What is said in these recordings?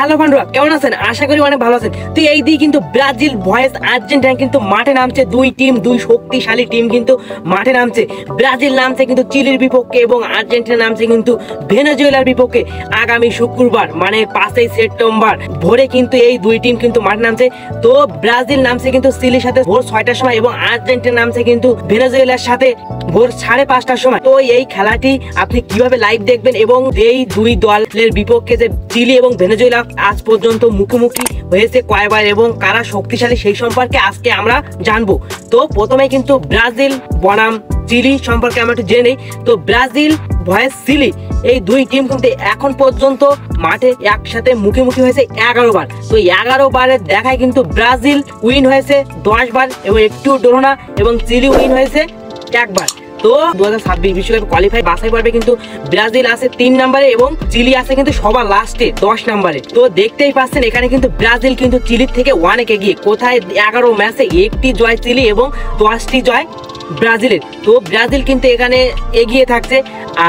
Hello বন্ধুরা, কেমন আছেন? আশা করি অনেক ভালো আছেন। তো এই দিয়ে কিন্তু ব্রাজিল ভয়েস আর্জেন্টিনা কিন্তু মাঠে নামছে। দুই টিম, দুই শক্তিশালী টিম কিন্তু মাঠে নামছে। ব্রাজিল নামছে কিন্তু চিলির বিপক্ষে এবং আর্জেন্টিনা নামছে কিন্তু ভেনেজুয়েলার বিপক্ষে আগামী শুক্রবার মানে 5ই সেপ্টেম্বর ভোরে কিন্তু এই দুই টিম কিন্তু মাঠে নামছে। তো ব্রাজিল নামছে কিন্তু চিলির সাথে ভোর 6টার সময় এবং আর্জেন্টিনা নামছে কিন্তু ভেনেজুয়েলার সাথে ভোর 5:30টার সময়। তো এই খেলাটি আপনি কিভাবে লাইভ দেখবেন এবং এই দুই দলের বিপক্ষে যে চিলি এবং ভেনেজুয়েলা আজ পর্যন্ত মুখোমুখি হয়েছে কয়বার এবং কারা শক্তিশালী সেই সম্পর্কে আজকে আমরা জানবো। তো প্রথমে কিন্তু ব্রাজিল বনাম চিলি সম্পর্কে আমরা একটু জেনে নেই। তো ব্রাজিল ভয়েস চিলি এই দুই টিম কিন্তু এখন পর্যন্ত মাঠে একসাথে মুখোমুখি হয়েছে 11 বার। তো 11 বারের দেখায় কিন্তু ব্রাজিল উইন হয়েছে 10 বার এবং একটু ডোনা এবং চিলি উইন হয়েছে একবার। তো 2026 বিশ্বকাপ কোয়ালিফাই বাছাই পর্বে কিন্তু ব্রাজিল আছে 3 নম্বরে এবং চিলি আছে কিন্তু সবার লাস্টে 10 নম্বরে। তো দেখতেই পাচ্ছেন এখানে কিন্তু ব্রাজিল কিন্তু চিলির থেকে অনেক এগিয়ে। কোথায় 11 ম্যাচে 1টি জয় চিলি এবং 10টি জয় ব্রাজিলের। তো ব্রাজিল কিন্তু এখানে এগিয়ে থাকছে।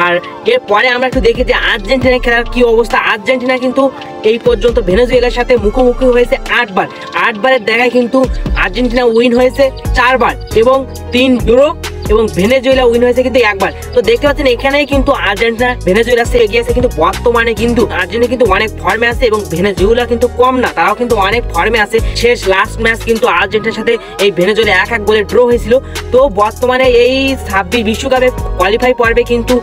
আর এরপরে আমরা একটু দেখি যে আর্জেন্টিনা খেলার কি অবস্থা। আর্জেন্টিনা কিন্তু এই পর্যন্ত ভেনেজুয়েলার সাথে মুখোমুখি হয়েছে 8 বার। 8 বারের দেখায় কিন্তু আর্জেন্টিনা উইন হয়েছে 4 বার এবং 3 ড্র এবং ভেনেজুয়েলা উইন হয়েছে কিন্তু একবার। তো দেখতে পাচ্ছেন এখানেই কিন্তু আর্জেন্টিনা ভেনেজুয়েলা থেকে এগিয়ে আছে। কিন্তু বর্তমানে কিন্তু আর্জেন্টিনা কিন্তু অনেক ফর্মে আছে এবং ভেনেজুয়েলা কিন্তু কম না, তারাও কিন্তু অনেক ফর্মে আছে। শেষ লাস্ট ম্যাচ কিন্তু আর্জেন্টিনার সাথে এই ভেনেজুয়েলা 1-1 গোলে ড্র হয়েছিল। তো বর্তমানে এই 26 বিশ্বকাপে কোয়ালিফাই পর্বে কিন্তু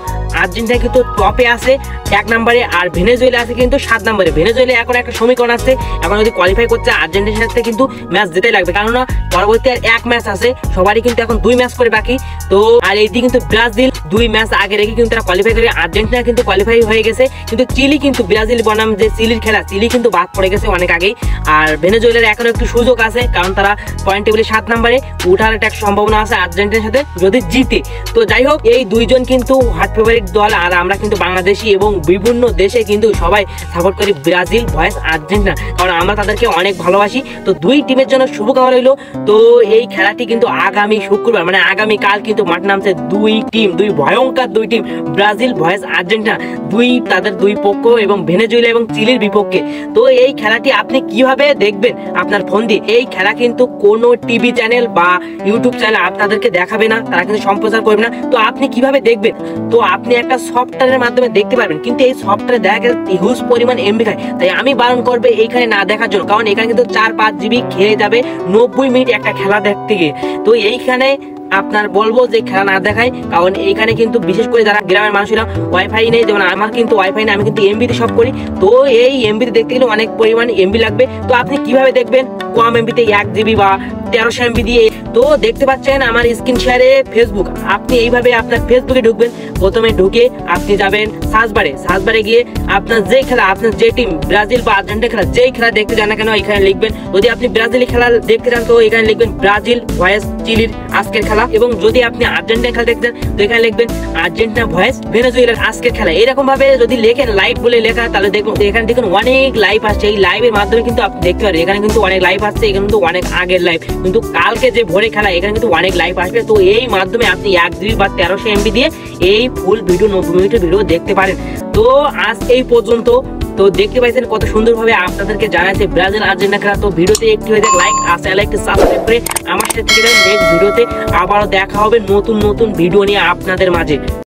আর্জেন্টিনা কিন্তু টপে আছে 1 নম্বরে আর ভেনেজুয়েলা আছে কিন্তু 7 নম্বরে। ভেনেজুয়েলা এখন একটা সমীকরণ আছে, এখন যদি কোয়ালিফাই করতে আর্জেন্টিনার সাথে কিন্তু ম্যাচ জিতে লাগবে, কেননা পরবর্তী আর 1 ম্যাচ আছে, সবারই কিন্তু এখন 2 ম্যাচ করে বাকি। তো আর এইদিকে কিন্তু ব্রাজিল 2 ম্যাচ আগে রেখে কিন্তু তারা কোয়ালিফাই করে, আর্জেন্টিনা কিন্তু কোয়ালিফাই হয়ে গেছে। কিন্তু চিলি কিন্তু ব্রাজিল বনাম যে চিলির খেলা, চিলি কিন্তু বাদ পড়ে গেছে অনেক আগেই। আর ভেনেজুয়েলার এখনো একটু সুযোগ আছে, কারণ তারা পয়েন্ট টেবিলে 7 নম্বরে, উঠার একটা সম্ভাবনা আছে আর্জেন্টিনার সাথে যদি জিতে। তো যাই হোক, এই দুইজন কিন্তু হট ফেভারিট দল। আর আমরা কিন্তু বাংলাদেশি এবং বিভিন্ন দেশে কিন্তু সবাই সাপোর্ট করি ব্রাজিল ভয়েস আর্জেন্টিনা, কারণ আমরা তাদেরকে অনেক ভালোবাসি। তো দুই টিমের জন্য শুভকামনা রইল। তো এই খেলাটি কিন্তু আগামী শুক্রবার মানে আগামী কাল কিন্তু মাঠ নামছে দুই টিম, দুই ভয়ঙ্কর দুই টিম, ব্রাজিল ভয়েস আর্জেন্টিনা, তাদের দুই পক্ষ এবং ভেনেজুয়েলা এবং চিলির বিপক্ষে। তো এই খেলাটি আপনি কিভাবে দেখবেন আপনার ফোন দিয়ে? এই খেলা কিন্তু কোনো টিভি চ্যানেল বা ইউটিউব চ্যানেল আপনাদেরকে দেখাবে না, তারা কিন্তু সম্প্রচার করবে না। তো আপনি কিভাবে দেখবেন? তো আপনি একটা সফটওয়্যারের মাধ্যমে দেখতে পারবেন, কিন্তু এই সফটওয়্যারে দেখা গেছে হিউজ পরিমাণ এমবি খায়। তাই আমি বারণ করবে এইখানে না দেখার জন্য, কারণ এখানে কিন্তু 4-5 জিবি খেয়ে যাবে 90 মিনিট একটা খেলা দেখতে গিয়ে। তো এইখানে আপনার বলবো যে খেলা না দেখায়, কারণ এইখানে কিন্তু বিশেষ করে যারা গ্রামের মানুষরা ওয়াইফাই নেই, যেমন আমার কিন্তু ওয়াইফাই নেই, আমি কিন্তু এমবিতে সব করি। তো এই এমবিতে দেখতে গেলে অনেক পরিমাণ এমবি লাগবে। তো আপনি কিভাবে দেখবেন কম এমবিতে 1 জিবি বা 1300 এমবি দিয়ে? তো দেখতে পাচ্ছেন আমার স্ক্রিন শেয়ারে ফেসবুক। আপনি এইভাবে আপনার ফেসবুকে ঢুকবেন, প্রথমে ঢুকে আপনি যাবেন সার্চবারে গিয়ে আপনার যে খেলা, আপনার যে টিম ব্রাজিল বা আর্জেন্টিনা খেলা, যেই খেলা দেখতে যান না কেন এখানে লিখবেন। যদি আপনি ব্রাজিল খেলা দেখতে চান তো এখানে লিখবেন ব্রাজিল ভয়েস চিলির আজকের খেলা, এবং যদি আপনি আর্জেন্টিনা খেলা দেখতে চান তো এখানে লিখবেন আর্জেন্টিনা ভয়েস ভেনেজুয়েলার আজকের খেলা। এরকম ভাবে যদি লেখেন লাইভ বলে লেখা, তাহলে দেখুন এখানে দেখুন অনেক লাইভ আসছে। এই লাইভের মাধ্যমে কিন্তু আপনি দেখতে পারেন, এখানে কিন্তু অনেক লাইভ আসছে, এখানে কিন্তু অনেক আগের লাইভ, কিন্তু কালকে যে ভোরে খেলা এখানে কিন্তু অনেক লাইভ আসবে। তো এই মাধ্যমে আপনি 1 জিবি বা 1300 এমবি দিয়ে এই ফুল ভিডিও 90 মিনিটের ভিডিও দেখতে পারেন। তো আজ এই পর্যন্ত। তো দেখতে পাইছেন কত সুন্দরভাবে আপনাদেরকে জানাইছে ব্রাজিল আর্জেন্টিনা খেলা। তো ভিডিওতে একটু হয়ে যাক লাইক, আর চ্যানেলে একটু সাবস্ক্রাইব করে আমার সাথে থেকে নেক্সট ভিডিওতে আবারও দেখা হবে নতুন ভিডিও নিয়ে আপনাদের মাঝে।